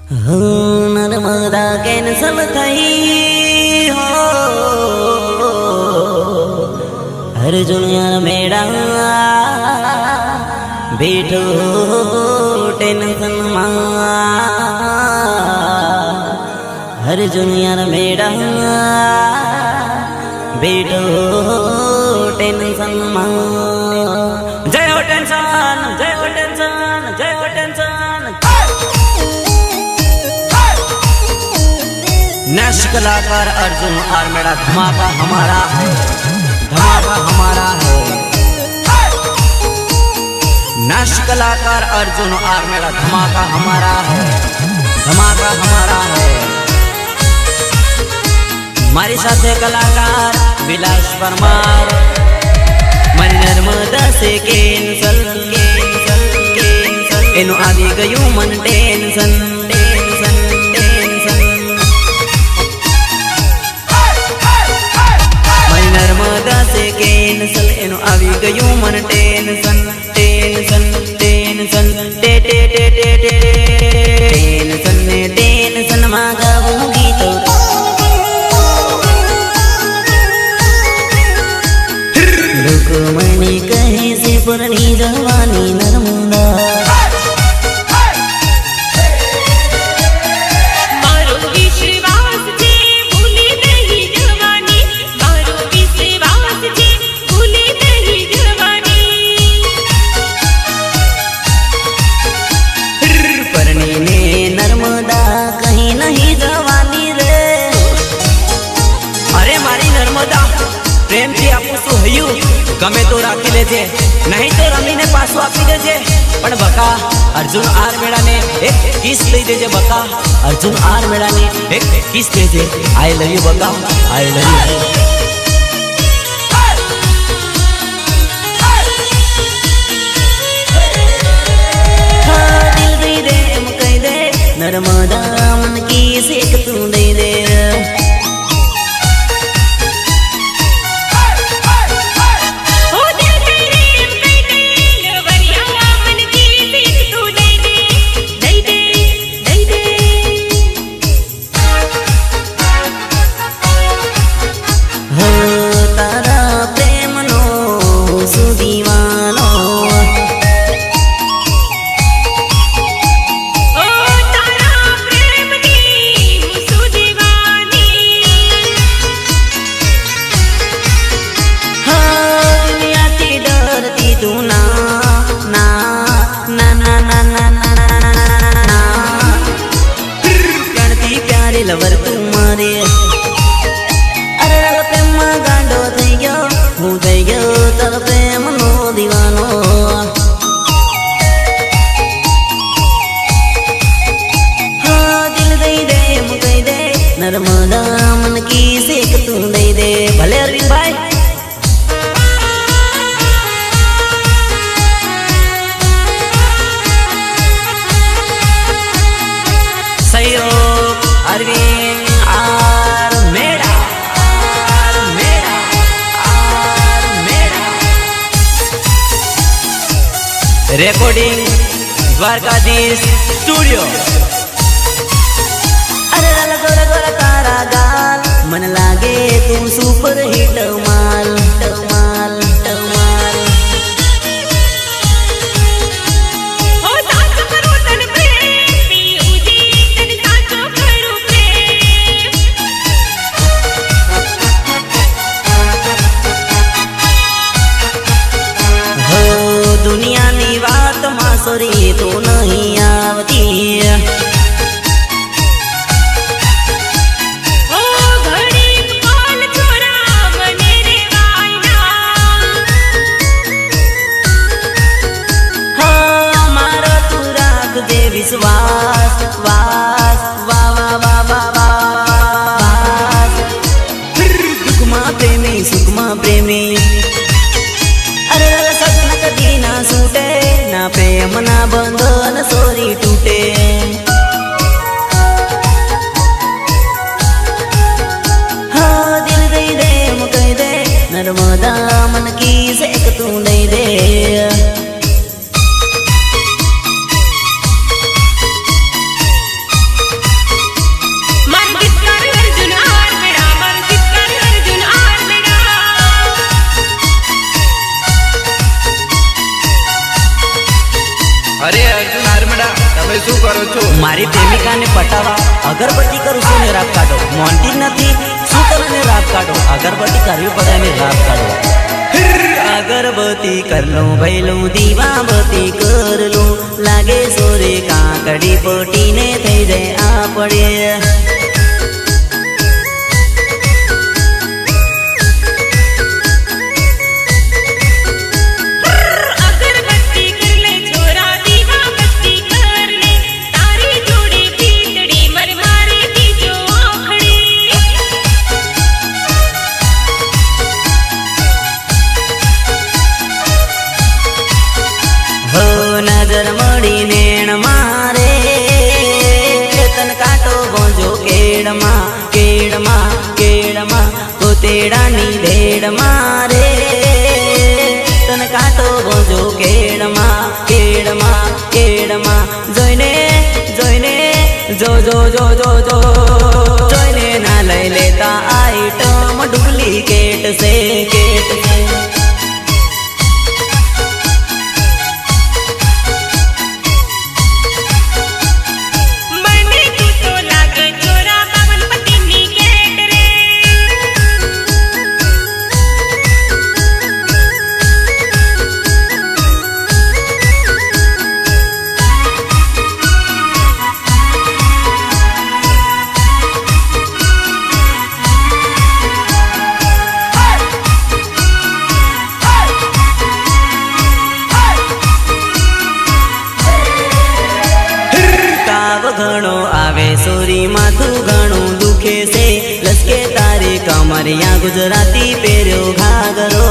Narmada cancel थई हो अर्जुन यार मेरा बैठो टेंशन मा अर्जुन यार मेरा बैठो टेंशन मा। जय हो टेंशन, जय हो टेंशन, जय हो टेंशन। नेक्स्ट कलाकार अर्जुन आर्मेड़ा। धमाका हमारा है, धमाका हमारा है। नेक्स्ट कलाकार अर्जुन आर्मेड़ा। धमाका हमारा है, धमाका हमारा है। हमारे साथ कलाकार विलास परमार। मारी नर्मदा से कैंसल कैंसल कैंसल एनु आवी गयु मन टेंशन टेंशन टेंशन। मारी नर्मदा से कैंसल एनु आवी गयु मन टेंशन टेंशन टेंशन टे टे टे टे टे टेंशन ने टेंशन मा गाऊंगी तो रुकमणी कहे से पुरनी जवानी नर्मदा। मारो विश्वास जे भूली नहीं जवानी, मारो विश्वास जे भूली नहीं जवानी। परनी ने नर्मदा कहीं नहीं जवानी रे। अरे मारी नर्मदा प्रेम थी आपू शू हयु गमे तो राखी लेजे, नहीं तो रमी ने पासो आपी देजे। पण बका अर्जुन आर्मेड़ा ने एक किस दई देजे। बका अर्जुन आर्मेड़ा ने एक किस देजे। आई लव यू बका, आई लव यू। दिल दे दे मुकई दे नर्मदा मन की सेक तू दे दे। लवर तुम्हारे अरे प्रेम गांडो थई गयो हूँ थई गयो तर प्रेम नो दीवानो। हाँ दिल दई दे मुकई दे नर्मदा मन की सेक तू दई दे। भले अरविंद भाई। सहयोग अरविंद आर्मेड़ा, आर्मेड़ा, आर्मेड़ा। Recording Dwarkadhish studio. अरे गोरा गोरा तारा गाल मन लागे तू सुपर हिट माल माल माल। दुनिया नी बात मासोरी तो नहीं आवती। ओ घड़ी पाल छोरा बने रे वाइना। हाँ मारा तू राख दे विश्वास वास वा वा वा वा वास। दुखमा प्रेमी सुखमा प्रेमी। अरे सपना कभी ना सूटे ना प्रेम ना बंधन सोरी टूटे। हाँ दिल दे दे मुकई दे नर्मदा मन की सेक तू दे दे। તમે શું કરો છો? મારી પ્રેમિકાને પટાવા અગરબત્તી કરું છું ને રાત કાઢો. મોનતી જ નથી શું કરે ને રાત કાઢો. અગરબત્તી કરવી પડે ને રાત કાઢો. અગરબત્તી કર લો ભૈલું દીવાબત્તી કર લો. લાગે સોરે કાકડી પટીને થઈ જાય આપણે. નજર મળી નેણ મારે તન કાટો ગોંજો કેડમાં કેડમાં કેડમાં કોતેડાની ભેડ મારે તન કાટો ગોંજો કેડમાં કેડમાં કેડમાં જોઈને જોઈને જો જો જો જો જો જોઈને ના લઈ લેતા આઈટમ ડુપ્લિકેટ છે કેટ છે. ઘણો આવે સોરી માથું ઘણું દુખે છે. લસકે તારી કમરિયા ગુજરાતી પહેર્યો ઘાઘરો.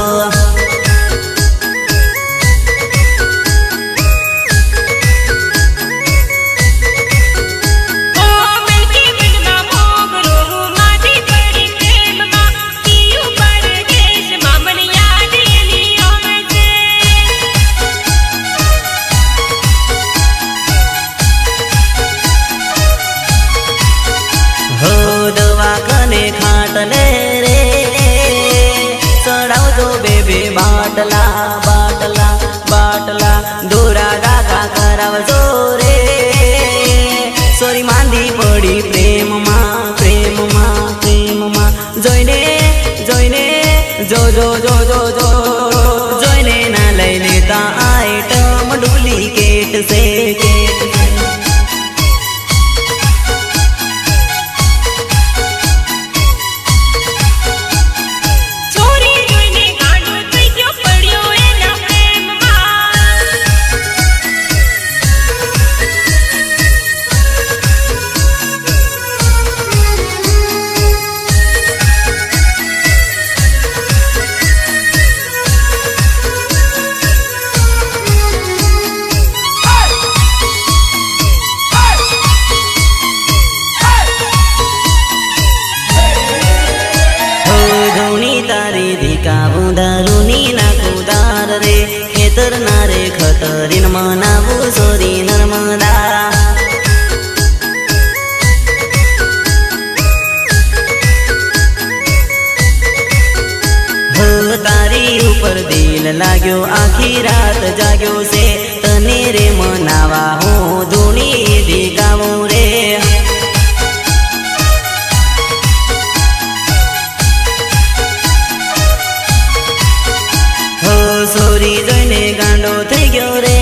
દવાખાને ખાટલે રે ચડાવજો બેબી બાટલા બાટલા બાટલા દોરા દાગા કરાવજો રે. સોરી માંદી પડી પ્રેમમાં પ્રેમમાં પ્રેમમાં જોઈને જોઈને જો જો જો જો જો જોઈને ના લઈ લેતા આઈટમ ડુપ્લિકેટ છે કેટ છે. દારૂની ના કુદાર રે ખેતર ના રે ખતરીન મનાવું સોરી નર્મદા. તારી ઉપર દિલ લાગ્યો આખી રાત જાગ્યો છે. તને રે મનાવા હું ધૂણી દીગાવું રે. સોરી જોઈને ગાંડો થઈ ગયો રે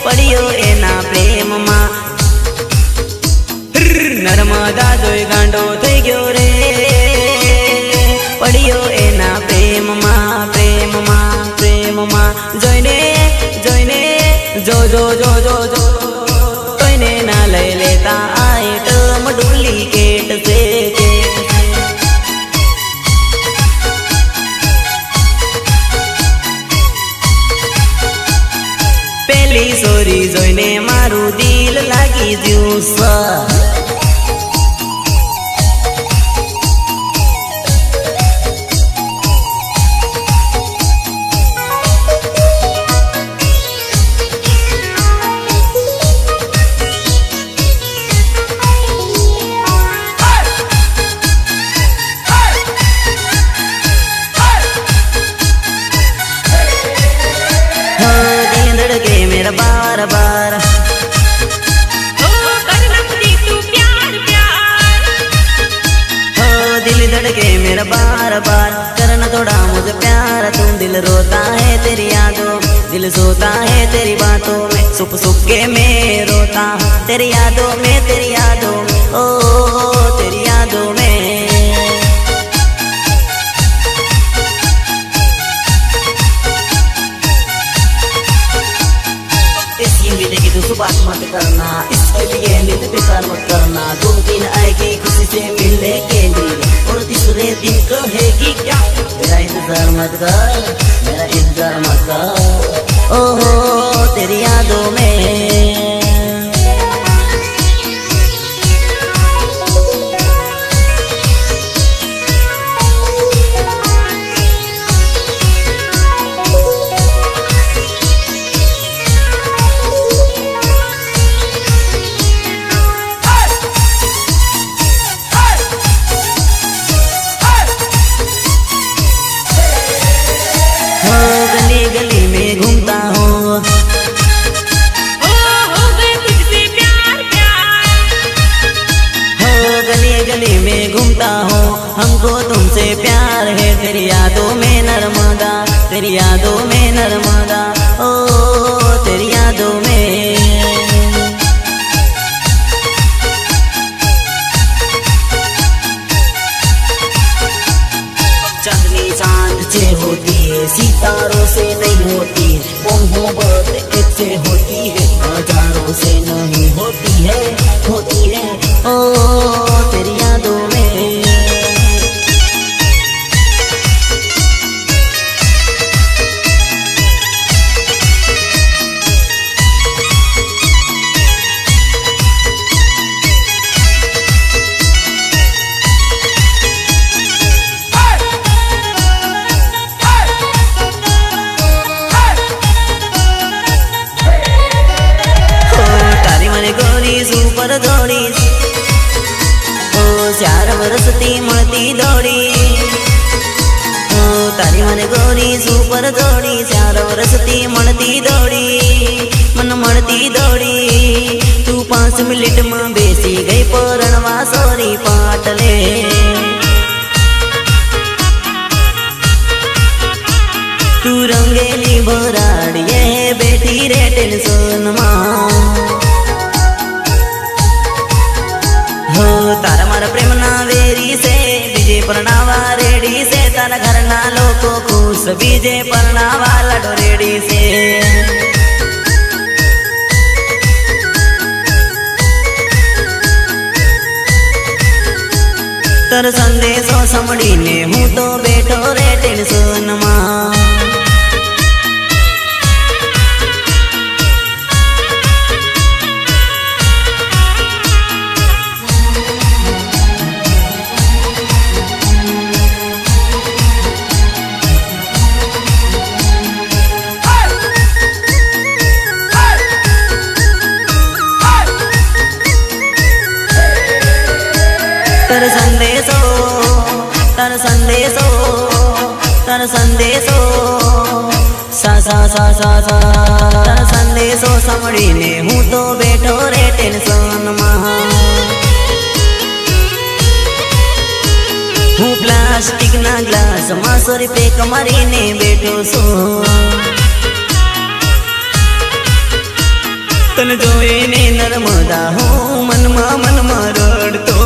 પડ્યો એના પ્રેમમાં. નર્મદા જોઈ ગાંડો થઈ ગયો રે પડ્યો એના પ્રેમમાં પ્રેમમાં પ્રેમમાં. જોઈને જોઈને જો જો જો જો જો કોઈને ના લઈ લેતા આઈટમ ડુપ્લિકેટ છે કેટ છે. પેલી સોરી જોઈને મારું દિલ લાગી ગયું સ. मेरा बार बार छुप छुप के मैं रोता हूँ तेरी यादों में, तेरी यादों में, ओ तेरी यादों में। इसकी मिलेगी तो बात मत करना, इसके लिए नित बेकार मत करना। 2 दिन आएगी खुशी से मिलने के लिए और तीसरे दिन कहेगी क्या, मेरा इंतजार मत कर, मेरा इंतजार मत कर, ओहो तेरी यादों में। गली गली में घूमता हूँ, हो गए तुझसे प्यार प्यार। हो गली गली में घूमता हूँ, हमको तुमसे प्यार है। तेरी यादों में नर्मदा, तेरी यादों में नर्मदा, ओ तेरी यादों में। चांदनी चांद से होती है, सितारों से नहीं होती है। मोहब्बत एक से होती है, हजारों से नहीं होती है, होती है, ओ तेरी यादों में। સુપર દોડી ઓ 4 વર્ષથી મળતી દોડી, ઓ તારી મને ગોરી સુપર દોડી 4 વર્ષથી મળતી દોડી, મન મળતી દોડી। તું 5 મિનિટમાં બેસી ગઈ પરણવા સોરી પાટલે। તું રંગેલી ભરાડીએ બેઠી રે ટેન્શનમાં, हो तारा मारा प्रेम ना वेरी से बीजे परनावा रेडी से। तारा घर ना लोको खुश बीजे परनावा लडो रेडी से। तर संदेशो संभळीने हूँ तो बैठो रे टेंशन में। तर संदेशो, तर संदेशो, तर संदेशो, सा सा सा सा सा। तर संदेशो संभळीने हूँ तो बैठो रे टेंशन में। हूँ प्लास्टिक ना ग्लास में सोरी पेक मारीने बैठो छूं। तन जोईने नर्मदा हूँ मनमा रड़तो।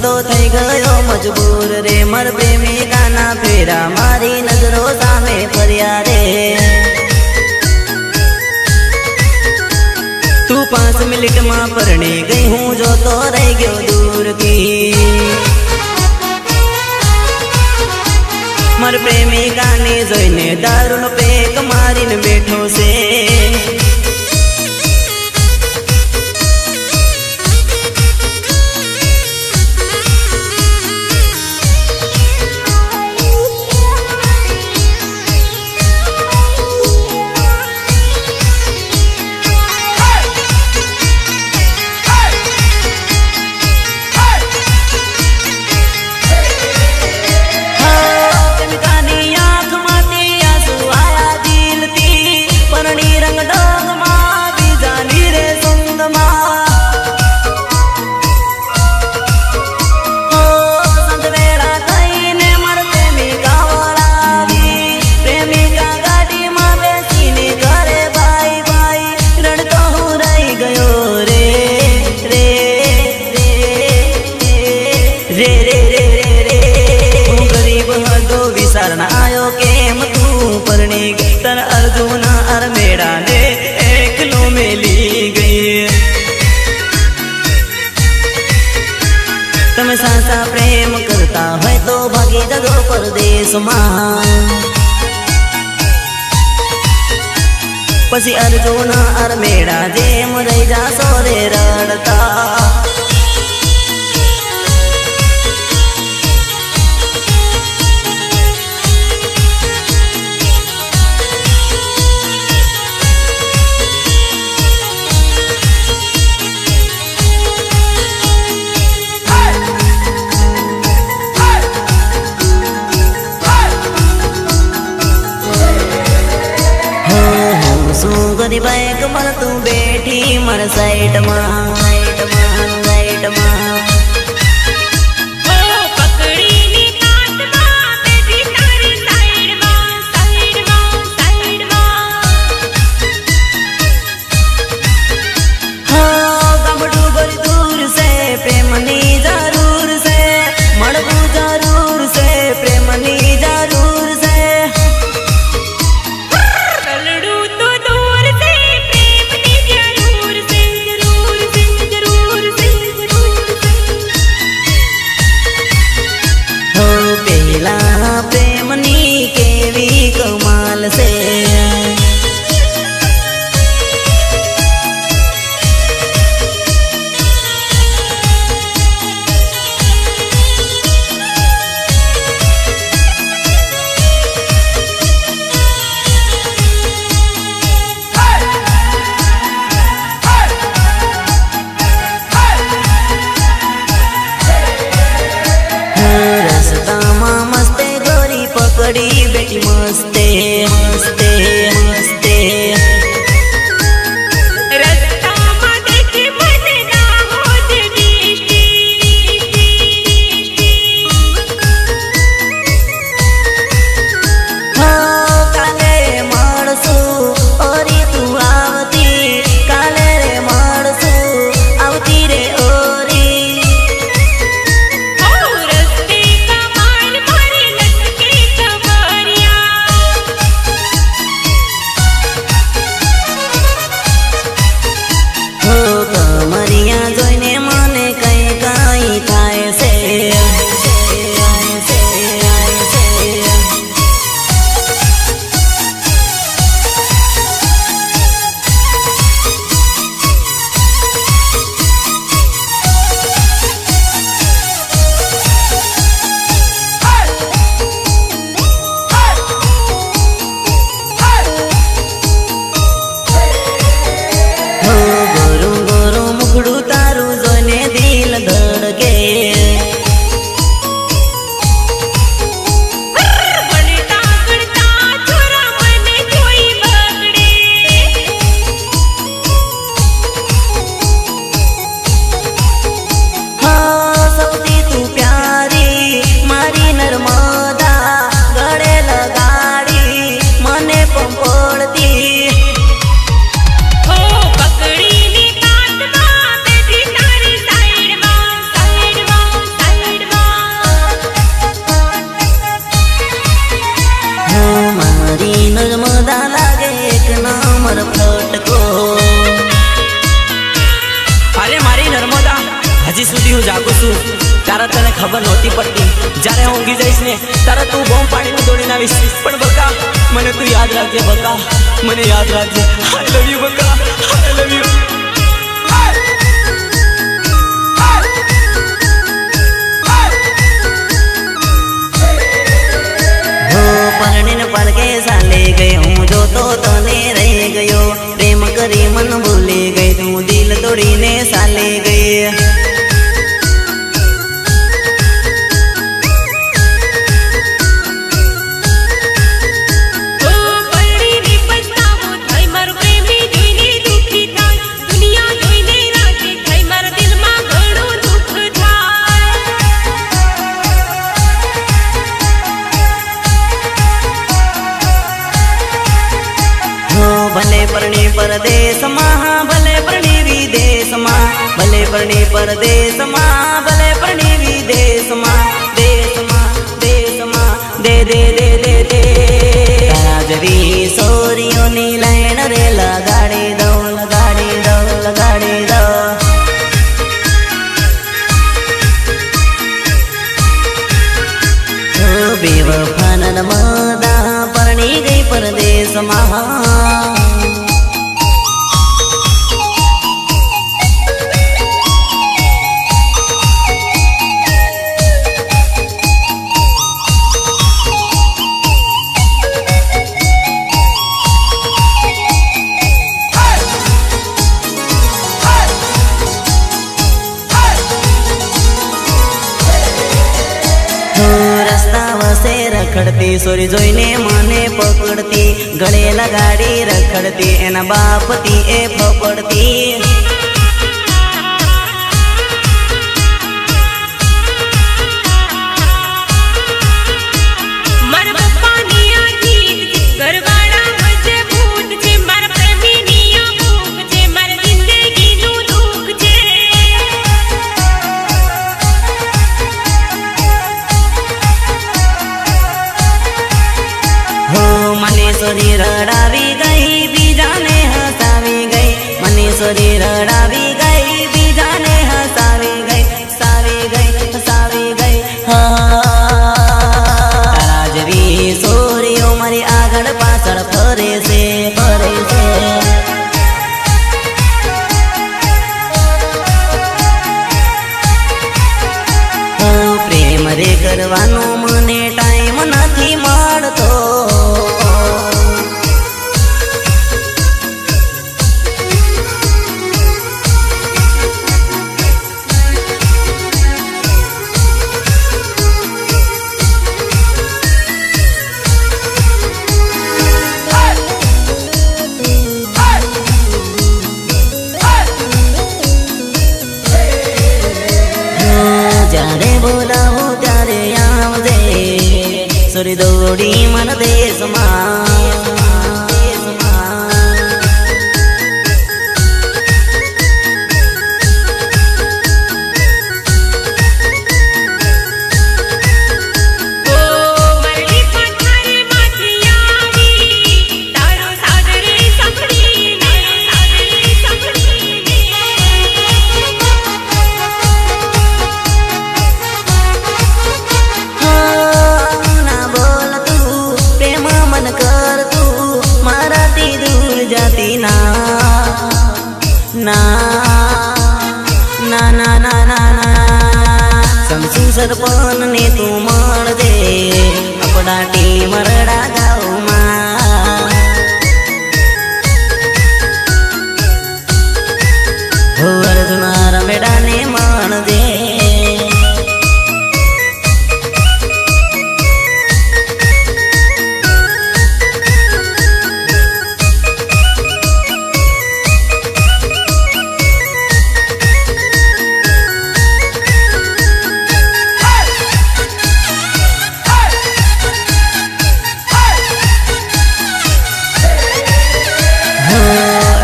तो થઈ ગયો મજબૂર રે મર પ્રેમિકાના ફેરા મારી નજરો સામે ફર્યા રે। તું 5 મિનિટમાં પરણી ગઈ હું જોતો રહી ગયો દૂર की। મર પ્રેમિકાને જોઈને દારૂનો પેક મારીને બેઠો છે। દેશમાં. પછી અર્જુન અરમેડા જેમ રહી જાશો રે રડતા. બાઈક પર તું બેઠી મારા સાઈડમાં સાઈડમાં સાઈડમાં. પકડીની કાંધમાં બેઠી તારી સાઈડમાં સાઈડમાં સાઈડમાં. હા ગામડું બરી દૂર છે પ્રેમની જરૂર છે, મળવું જરૂર છે પ્રેમની જરૂર છે. પ્રેમની કેવી કમાલ છે. રસ્તામાં મસ્તે ગોરી પકડી બેટી મસ્તે મસ્તે મસ્તે. રસ્તામાં દેખી મને દાહોદ દિષ્ટિ. હા કાલે મળશું ઓરી તું આવતી, કાલે રે મળશું આવતી રે ઓરી. કમરિયા જોઈને મને કઈ કઈ થાય છે. ગોરું ગોરું મુખડું તારું જોઈને દિલ ધડકે. બનતા કરતા છોરા મને જોઈ બગડે. હા સૌથી તું પ્યારી મારી નર્મદા, ગળે લગાડી મને પંપોળતી. પકડીની કાંધમાં બેઠી તારી સાઈડમાં સાઈડમાં સાઈડમાં. મારી નર્મદા લાગે એક નંબર ફટકો. અરે મારી નર્મદા, હજી સુધી હું જાગું છું. તારા તને ખબર નહોતી પડતી. જ્યારે હું ઊંઘી જઈશ ને તારા તું બોમ્બ પાડીને દોડીને આવીશ. પણ બકા મને તું યાદ રાખજે બકા, મને યાદ રાખજે. આઈ લવ યુ બકા, આઈ લવ યુ. પરણીને પડકે ચાલી ગઈ હું જોતો તને રહી ગયો. પ્રેમ કરી મન ભૂલી ગઈ તું દિલ તોડીને ચાલી ગઈ. પડીને પછતાવો થાય મારો પ્રેમી જોઈને દુખી થાય. દુનિયા જોઈને રાજી થાય મારા દિલમાં ઘણું દુઃખ થાય. ભલે પરણી પરદેશમાં ભલે પરણી વિદેશમાં, ભલે પરણી પરદેશમાં ભલે પરણી વિદેશમાં. દેશમાં દેશમાં દે દે દે દે દે. તારા જેવી સોરીઓની લાઈન રે લગાડી દઉં લગાડી દઉં લગાડી દઉં. બેવફાના દેશમાં રસ્તા વસે રખડતી સોરી જોઈને મને પકડતી ગળે લગાડી રખડતી એના બાપતી એ ફફડતી મારા પપ્પાની આ જીત છે ઘરવાળા વચ્ચે ભૂત છે મારા પ્રેમીની આ ભૂખ છે મારા જિંદગીનું દુઃખ છે હો મને સોરી રડાવી ગઈ બીજાને હસાવી ગઈ મને સોરી રડાવી ગઈ બીજાને હસાવી ગઈ હસાવી ગઈ હસાવી ગઈ તારા જેવી સોરીઓ મારી આગળ પાછળ ફરે છે ફરે છે પ્રેમ રે કરવાનો મને ટાઈમ નથી મળતો જ્યારે બોલાવો ત્યારે આવજે સોરી દોડી મન દેશમાં ઓ મારી પથારે માંથી આવી તારો સાગરે સંભળીને ના બોલ તું પ્રેમ મન કર તું મારાથી દૂર જાતી ના ના ના ના ના ના ના સમસુ સરપન ને તું મળજે આપણા ટીમ રડા ગાઉમાં હો અર્જુન રમેડાને મળજે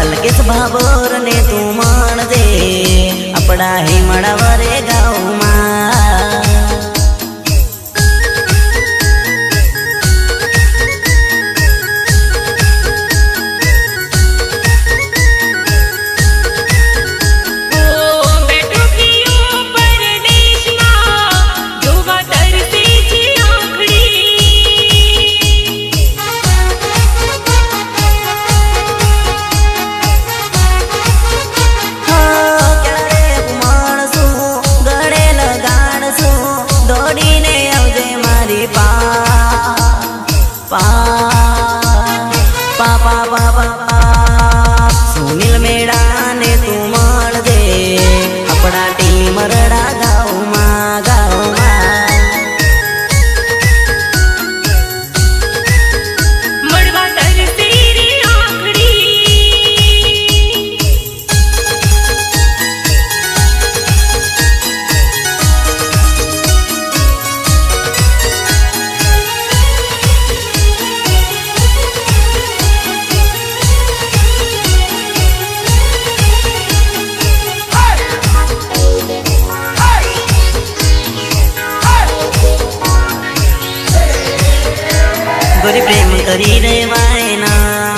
અલકેશ ભાભોર ને તું મળજે આપણા હિમડા વરે ગાઉમાં ઓ બેઠો કિયો પરદેશમાં જોવા તરસે છે ક્યારેક મળશું ગળે લગાડશું દોડીને આવજે મારી પા પા પા પા પા સુનિલ મેળાને તું મળજે આપણા ટીમ રડા ગાઉમાં ગાઉમાં મળવા તરસે રે આખડી ગોરી પ્રેમ કરી રેવાય ના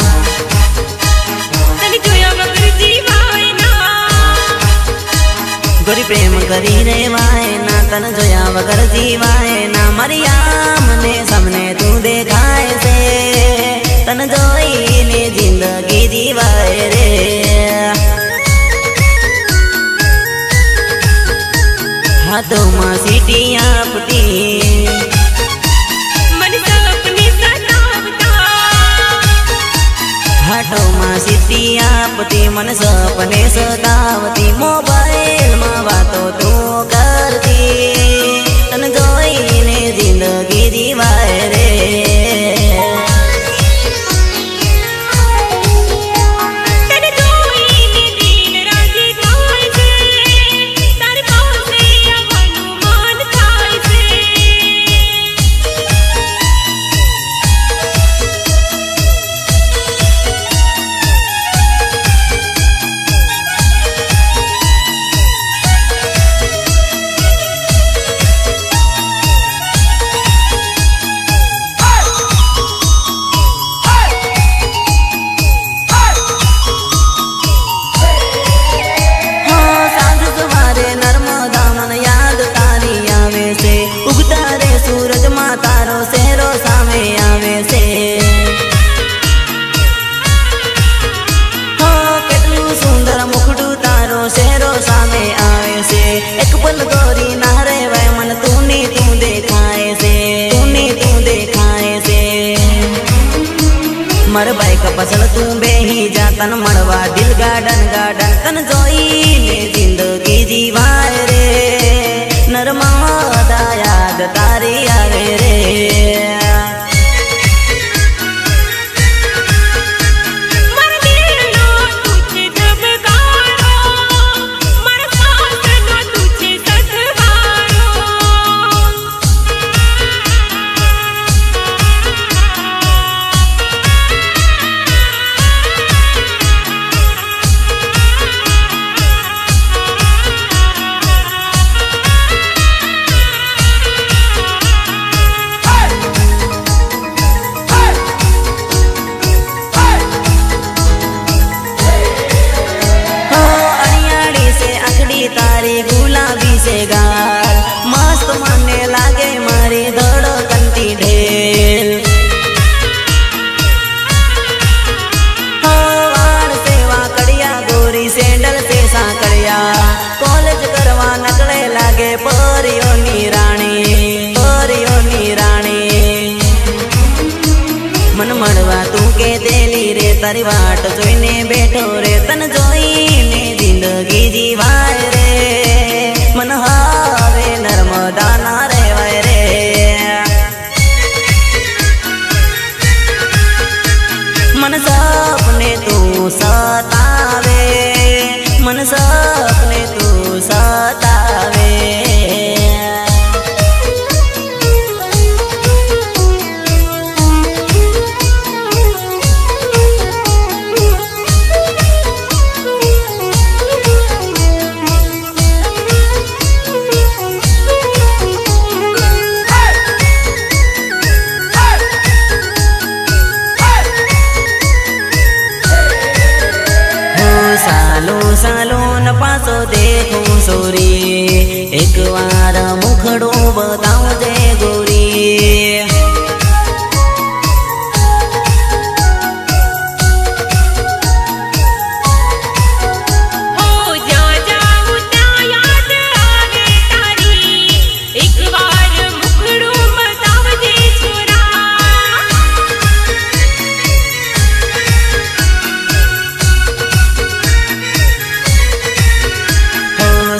તને જોયા વગર જીવાય ના ગોરી પ્રેમ કરી રેવાય ના તને જોયા વગર જીવાય ના મારી આમને સામને તું દેખાય છે તને તન જોઈને જિંદગી જીવાય રે. હાથોમાં સીટી આપતી મને સપને સતાવતા, હાથોમાં સીટી આપતી મન સપને સતાવતી. મોબાઈલમાં વાતો તું કરતી તન જોઈને જિંદગી જીવાય રે. તને જોઈને દિલ રાજી થાય છે, તારી પાસે આવવાનું મન થાય છે. હા, સાંજ સવારે નર્મદા મને યાદ તારી આવે છે. ઉગતા રે સૂરજમાં તારો ચહેરો સામે આવે છે. હા, કેટલું સુંદર મુખડું તારો ચહેરો સામે આવે છે. એક પલ ગોરી ના રેવાય મન તું ની તું દેખાય છે, તું ની તું દેખાય છે. માર બાઈક પાછળ તું બેહી જા તન મળવા દિલ ગાર્ડન ગાર્ડન તન જોઈને જિંદગી જીવાય રે. નર્મદા યાદ તારી આવે રે. મારા દિલનો તું છે ધબકારો, મારા શ્વાસનો તું છે સથવારો. હા, અણિયાળી છે આંખડી તારી ગુલાબી છે ગાલ. મસ્ત મને લાગે મારી ધડકનતી ઢેલ. હા, વાળ છે વાંકડિયા ગોરી સેન્ડલ છે સાંકડિયા. કોલેજ કરવા નકળે લાગે પરીઓની રાણી, પરીઓની રાણી. મન મળવા તું કે તેલી રે તારી વાટ જોઈને બેઠો રે. તન જોઈને જિંદગી જીવાય રે. મન હવે નર્મદા ના રેવાય રે. મન સપને તું સતાવે, મન સપને તું સતાવે. સાલો સાલો ન પાછો દેખું સોરી, એક વાર મુખડું બતાવજે ગોરી. હો જ્યાં જાઉં ત્યાં યાદ આવે તારી, એકવાર મુખડું બતાવજે છોરા.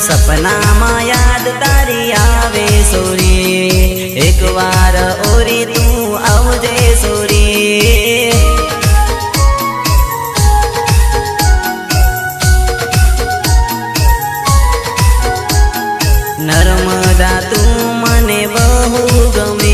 સપનામાં યાદ તારી આવે સોરી, એક વાર ઓરી તું આવજે સોરી. નર્મદા તું મને બહુ ગમે.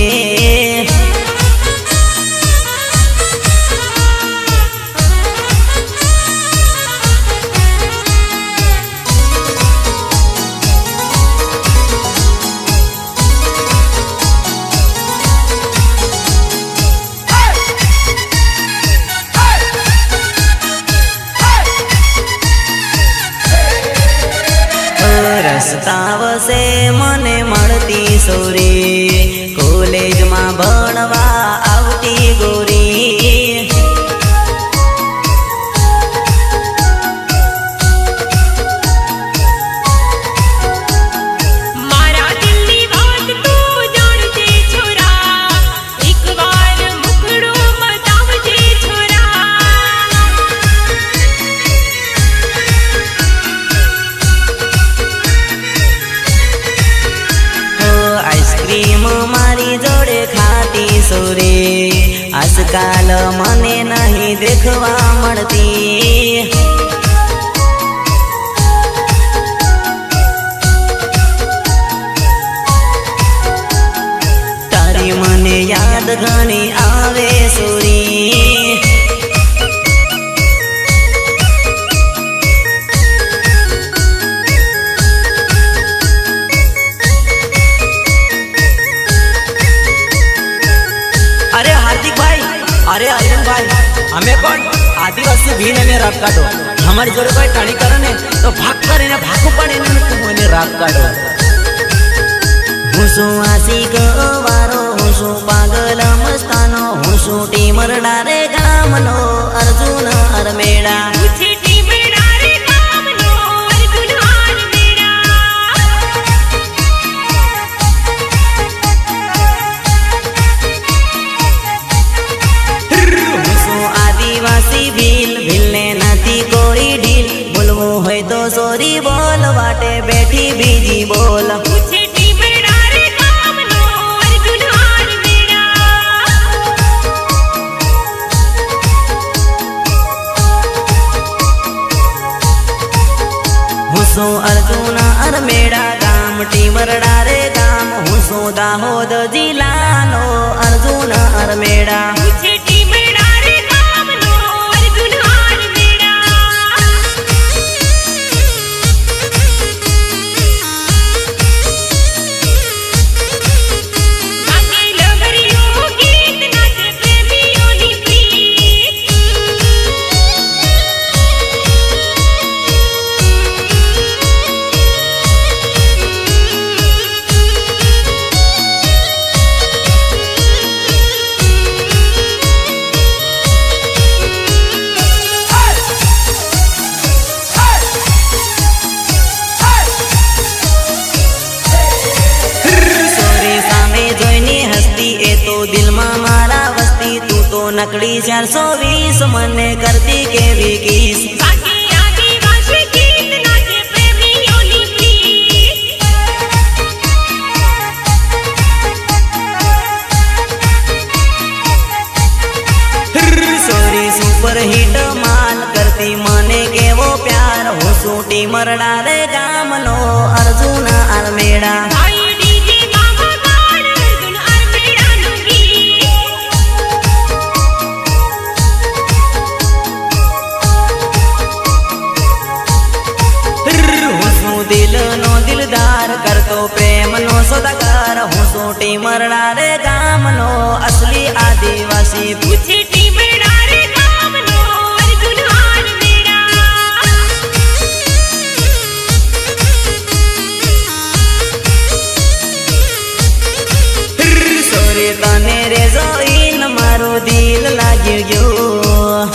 રસ્તા વસે મને મળતી સોરી, કોલેજમાં ભણવા આવતી ગોરી. માણતી તારી મને યાદ ઘણી આવે સુરી अरे हार्दिक भाई अरे अर्जुन भाई हमें कौन आदिवासी भी ने राग काढो हमारी जोड़े कोई टाणी करे ने तो भाग करे ने भागू पड़े ने तुम ने राग काढो हुसु आशिक वारो हुसु पागल मस्तानो हुसु टीमर डारे गामनो अर्जुन अरमेड़ा मुझे टीमर डारे गामनो अर्जुन अरमेड़ा हुसु आदिवासी भील भीलने नथी कोई ढील बोलवो होय तो सोरी बोल वाटे बैठी बीजी बोल मुझे टीमर डारे गामनो अर्जुन अरमेड़ा हुसो अर्जुन अरमेड़ा गाम टीमर डारे गाम हुसो दाहोद जिल्लानो अर्जुन अरमेड़ा मुझे टीमर डारे गामनो अर्जुन अरमेड़ा गाते लहरियो गीत नाचे प्रेमियोनी प्रीत સોરી સામે જોઈને હસતી એ તો દિલમાં મારા વસતી તું તો નકડી 420 મને કરતી કેવી કિસ गाते आदिवासी गीत नाचे प्रेमियोनी प्रीत સોરી સુપર હિટ માલ કરતી મને કેવો પ્યાર હું સૂટી મરડા રે ગામનો અર્જુન અરમેડા आई डीजे मामा गाड़ अर्जुन अरमेड़ा नु गीत હું શું દિલનો દિલદાર કરતો પ્રેમનો સોદાગાર હું સૂટી મરડા રે ગામનો અસલી આદિવાસી मुझे टीमर डारे गामनो अर्जुन अरमेड़ा સોરી તને રે જોઈને મારું દિલ લાગ્યું ગયું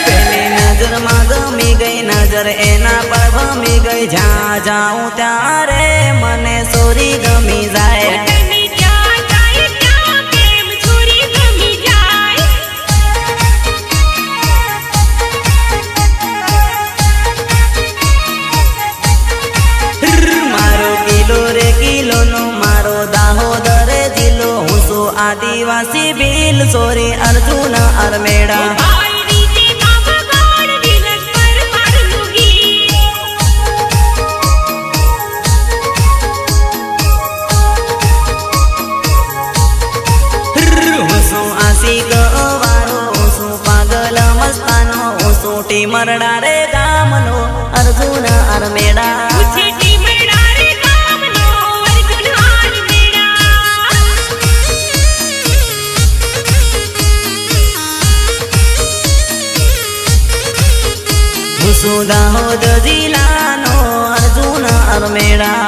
પહેલી નજરમાં ગમી ગઈ નજર એના પર ભમી ગઈ જ્યાં જાઉં ત્યારે મને સોરી ગમી જાય तने क्या जाए क्या प्रेम छोरी गमी जाए મારો કિલો રે કિલોનો મારો દાહોદ રે જિલ્લો હું છું આદિવાસી ભીલ સોરી અર્જુન અરમેડા आई डीजे मामा गाड़ विलस पर मारनु गीत હું છું આશિક વારો હું છું પાગલ મસ્તાનો હું છું ટીમરડા રે ગામનો અર્જુન અરમેડા मुझे टीमर डारे गामनो अर्जुन अरमेड़ा હું છું દાહોદ જિલ્લાનો અર્જુન અરમેડા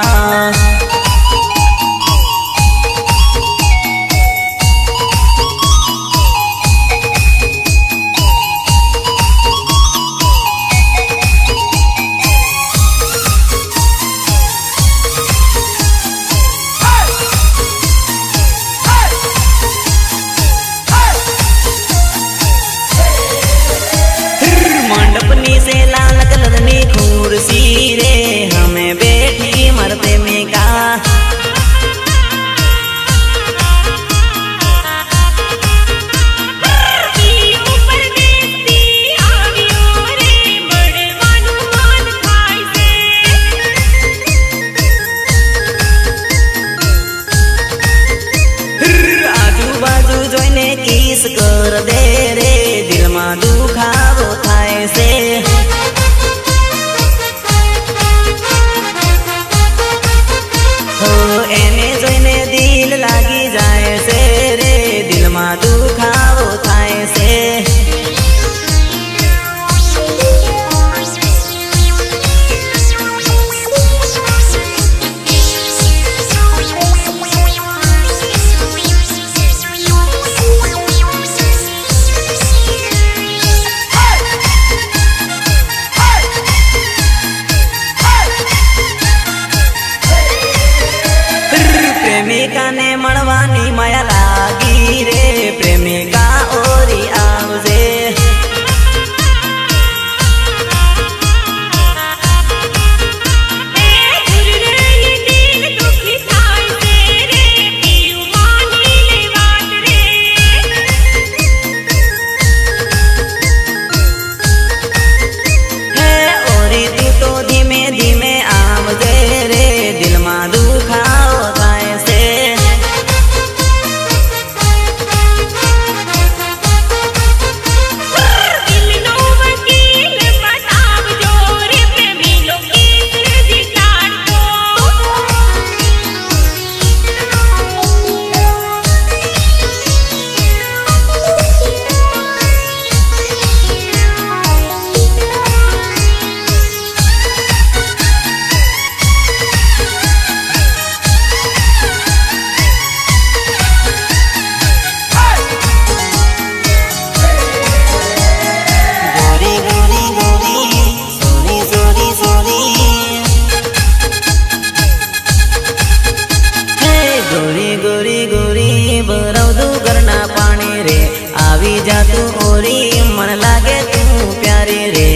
तू ओरी मन लागे तू प्यारी रे।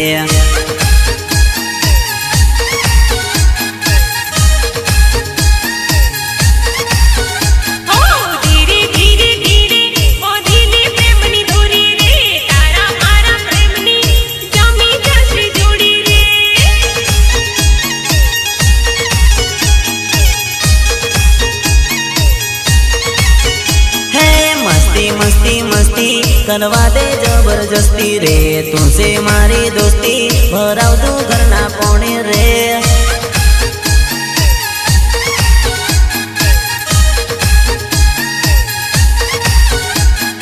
मस्ती मस्ती करवा दे जबरदस्ती रे, तुमसे मारी दोस्ती भराव तू घरना पोणे रे।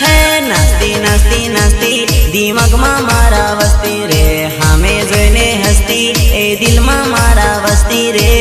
है नास्ती नास्ती नास्ती दिमाग में मारा वस्ती रे, हमें जोईने हस्ती ए दिल में मारा वस्ती रे।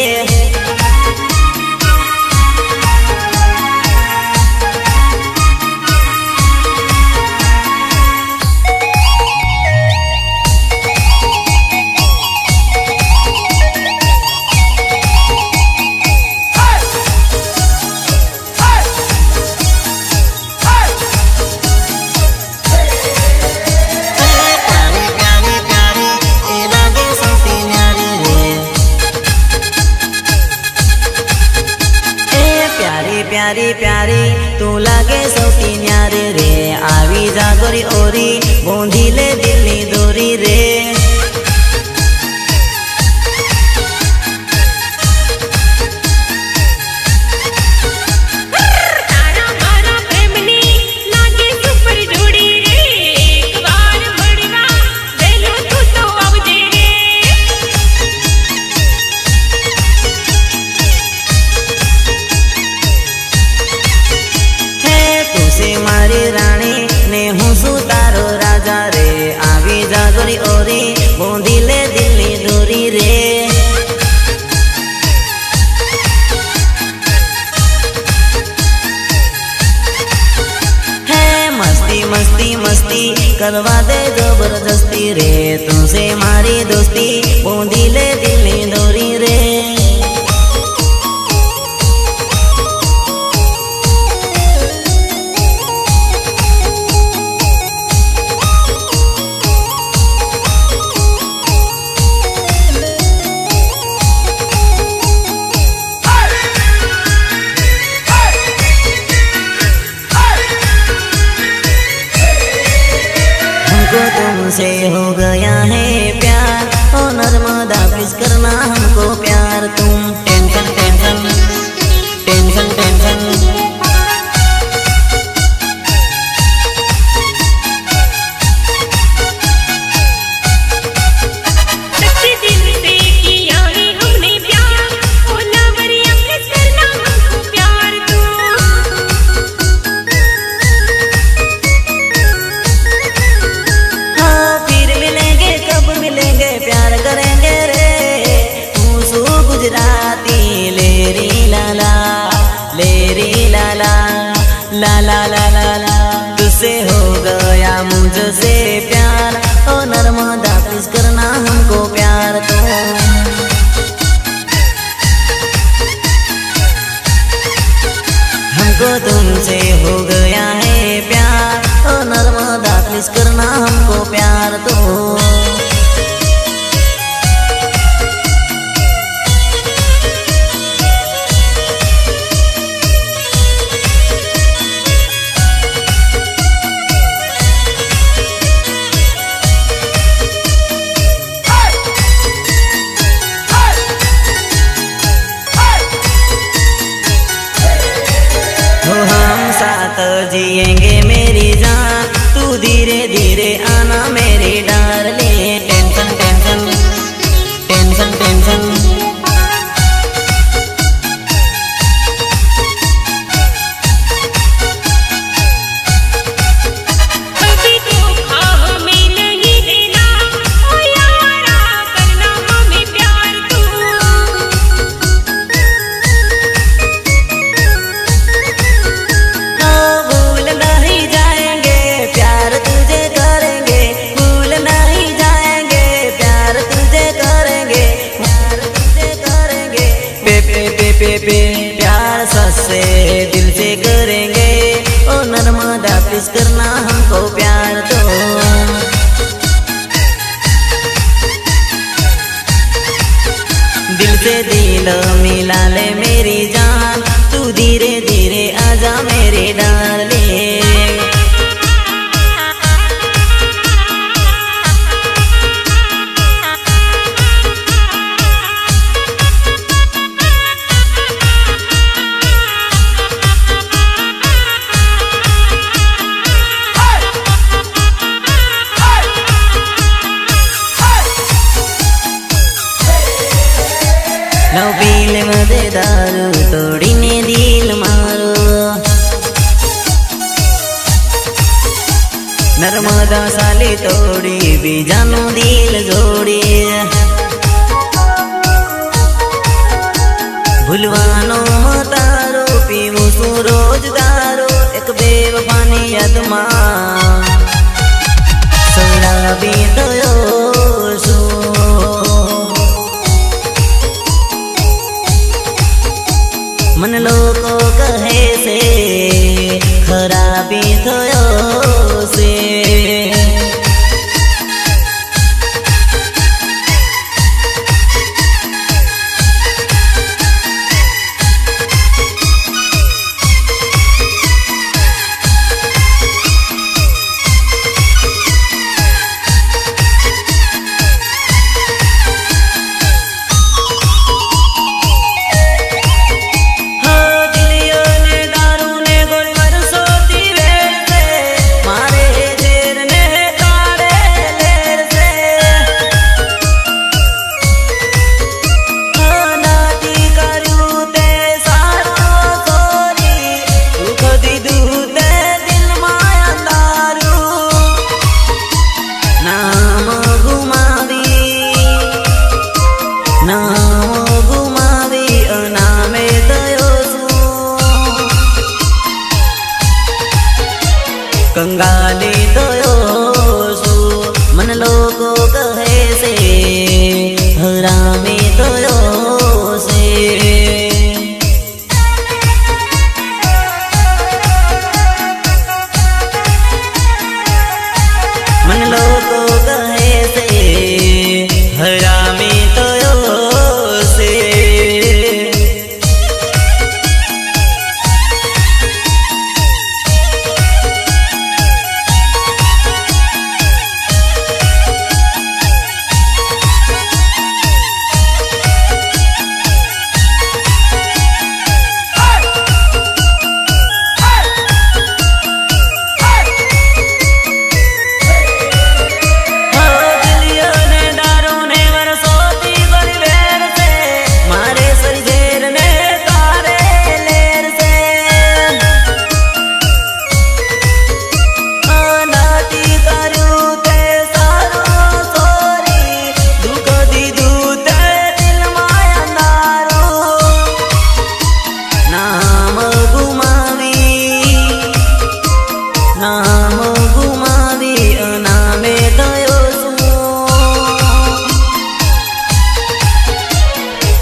प्यारी प्यारी तू लागे सौती न्यारी रे, आवी जागोरी ओरी बोंधीले दिल्ली दोरी रे। मारी रानी ने हूँ सु तारो राजा रे, आवी जागोरी ओरी बोंधीले दिल्ली दूरी रे। है मस्ती मस्ती मस्ती करवा दे जबरदस्ती रे, तुमसे मारी दोस्ती बोंधीले दिल्ली दूरी रे। तुमसे हो गया है प्यार, ओ नर्मदा प्लीज करना हमको प्यार। तुम टेंशन टेंशन टेंशन टेंशन ला ला ला ला ला, तुझसे हो गया मुझसे प्यार, ओ नर्मदा प्लीज करना हमको प्यार। तो हमको तुमसे हो गया है प्यार, ओ नर्मदा प्लीज करना हमको प्यार। तो हम साथ जिएंगे मेरी जान, तू धीरे धीरे आना मेरी darling. Tension tension tension tension पे प्यार सच्चे दिल से करेंगे, ओ नर्मदा प्लीज करना हमको प्यार। तो તારું તોડીને દિલ મારું નર્મદા સાલી તોડી બીજાનું દિલ જોડી ભૂલવાનો તારો પીવું છું રોજ દારો એક બેવફાની યાદમાં સળાવી ગયો છું મને લોકો કહે છે ખરાબી થયો છે કંગાલી થયો છું મને લોકો કહે છે હરામી થયો છે મને લોકો કહે છે હરામી થયો છે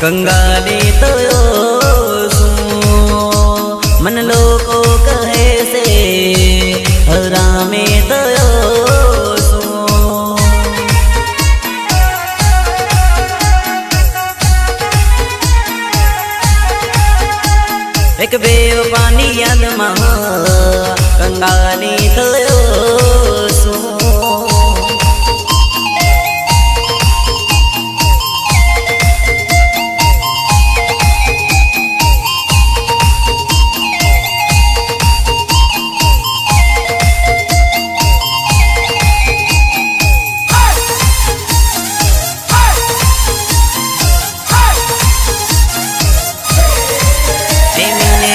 કંગાલી થયો છું મને લોકો કહે છે હરામી થયો છું એક બેવફાની યાદમાં કંગાલી થયો છું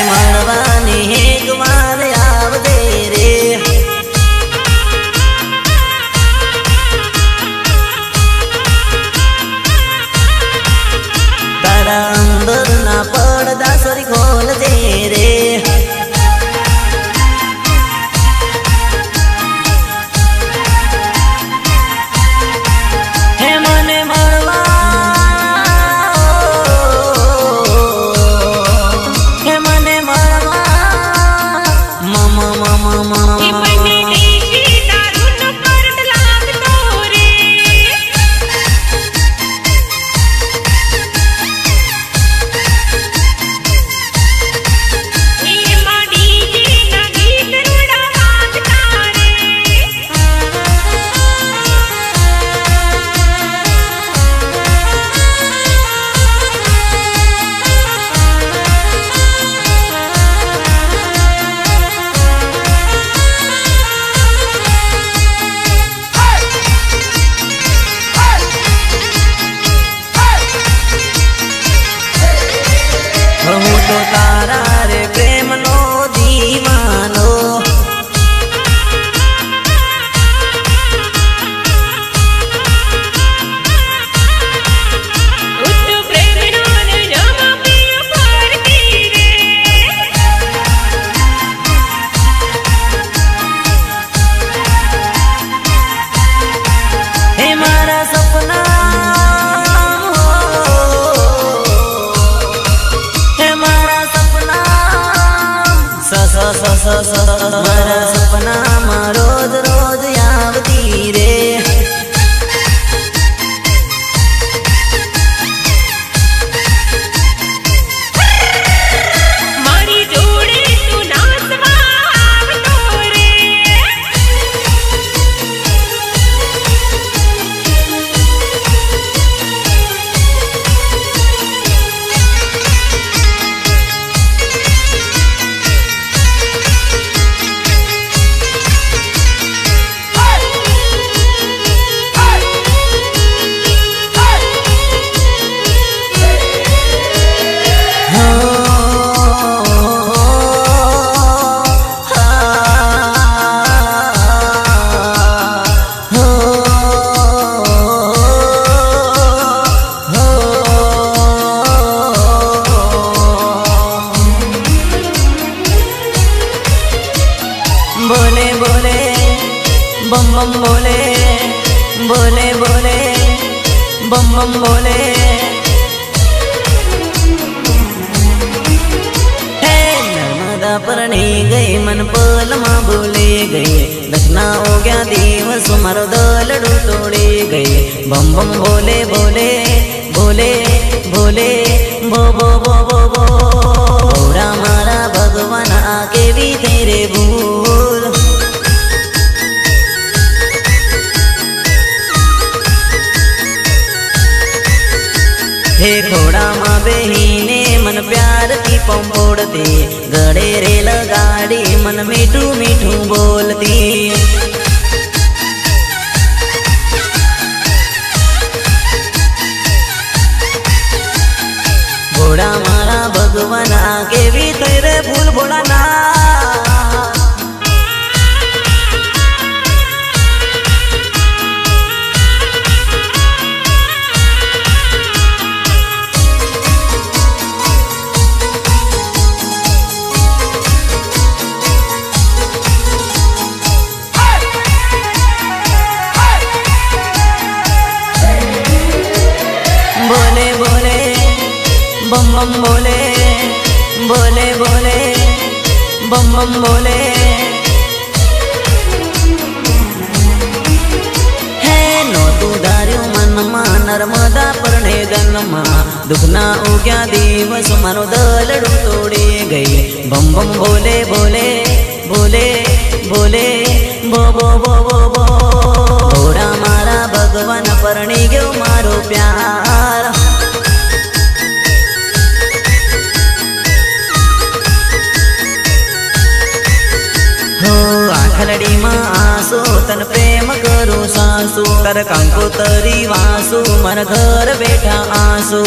મળવાની એક વાર આવજે રે તો તારા રે પ્રેમનો દીવાનો મારા સપનામાં રોજ રોજ આવતી રે મારી જોડે તું નાચવા આવતો રે बोले बोले बम बम बोले बोले बोले बम बम बोले हे नर्मदा परणी गई मन पल माँ बोले गई दखना हो गया दिवस मारो दलड़ू तोड़े गई बम बम बोले बोले बोले बोले बो बो बो बो बो भोरा मारा भगवान आके भी तेरे भूल हे घोड़ा माँ बहीने मन प्यार की पंपोड़ती गड़े रेल गाड़ी मन मीठू मीठू बोलती घोड़ा मारा भगवान आगे भी तेरे फूल भोला ना बोले बोले बम बम बोले बोले बोले बम बम बोले हे नो तू धार्यो मनमा नर्मदा परणे गनमा दुखना उग्या दिवस मारो दलड़ू तोड़े गई बम बम बोले बोले बोले बोले बो बो बो बो बो घोड़ा मारा भगवान परणी गयो मारो प्यार हो आखलड़ी माँ आसो तन प्रेम करो सासू कर कंको तरी वासू मन घर बैठा आसू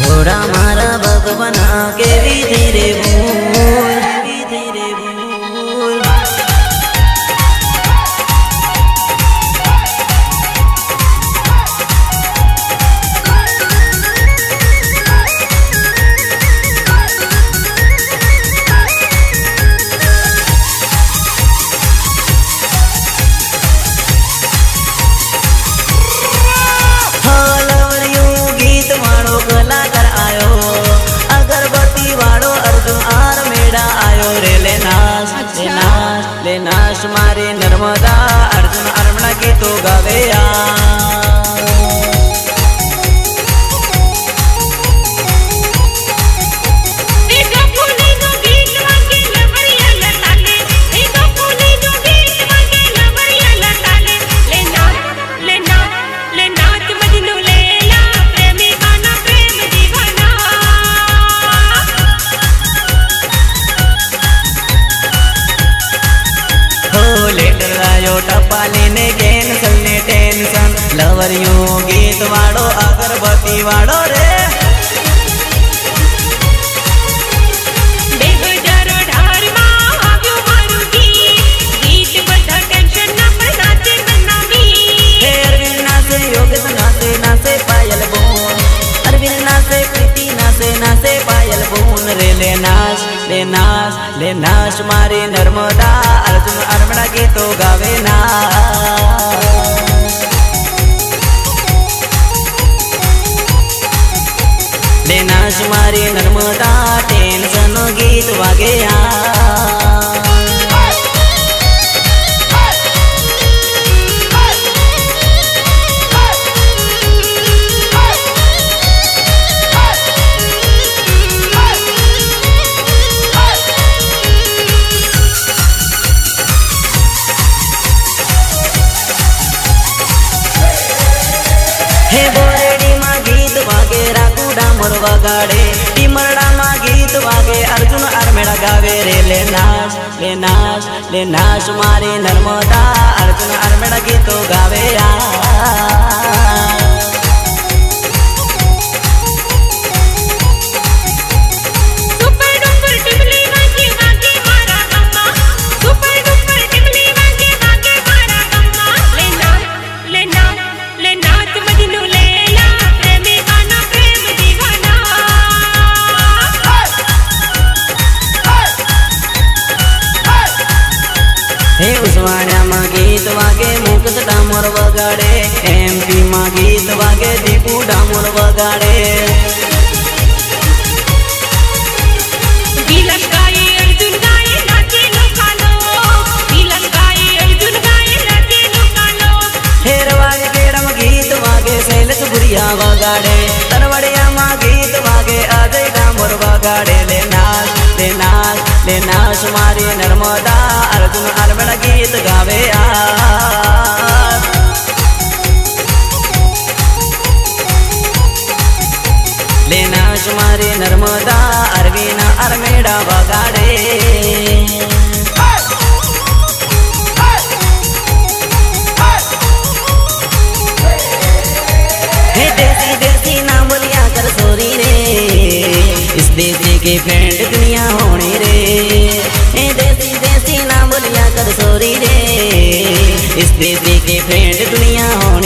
घोड़ा मारा भगवान के भी धीरे भूल धीरे भूल गीत मारो कलाकार आयो अगरबत्ती લવરિયું ગીત વાળો અગરબત્તી વાળો રે 2018 માં આવ્યું મારું ગીત બધા ટેન્શન ના પર નાચે મનાવી અરવિંદ નાસે યોગેશ નાસે નાસે પાયલ બોન અરવિંદ નાસે પ્રીતિ નાસે નાસે પાયલ બોન રે લે નાશ લે નાશ મારી નર્મદા અર્જુન અરમડા ગીતો ગાવે લે નાશ મારી નર્મદા ટેન્શન ગીત વાગે હે બોરેડીમાં ગીત વાગે રાખુ ડામર વગાડે ટીમરડામાં ગીત વાગે અર્જુન આરમેડા ગાવે રે લે નાશ મારી નર્મદા અર્જુન આરમેડા ગીતો ગાવે સુપર ડુપર ટીમલી વાગે વાગે મારા ગમ્મા સુપર ડુપર ટીમલી વાગે વાગે મારા ગમ્મા લે નાચ મજનુ લેલા પ્રેમી ગાના પ્રેમ દીવાના હે ઉસવાણ્યામાં ગીત વાગે મુકેશ ડામોર વગાડે એમપીમાં ગીત વાગે દીપુ ડામોર વગાડે વિલન ગાય અર્જુન ગાય નાચે લોકાલો વિલન ગાય અર્જુન ગાય નાચે લોકાલો હેરવાજ કેડમ ગીત વાગે શૈલેષ ભુરિયા વગાડે તરવડિયામાં ગીત વાગે અજય ડામોર વગાડે લે નાશ મારી નર્મદા અર્જુન આરમેડા ગીત ગાવે લે નાશ મારી નર્મદા અરવિંદ આરમેડા વગાડે देसी नाम लिया कर सोरी रे इस देसी के फ्रेंड दुनिया होने रे देसी नाम लिया कर सोरी रे इस देसी के फ्रेंड दुनिया होने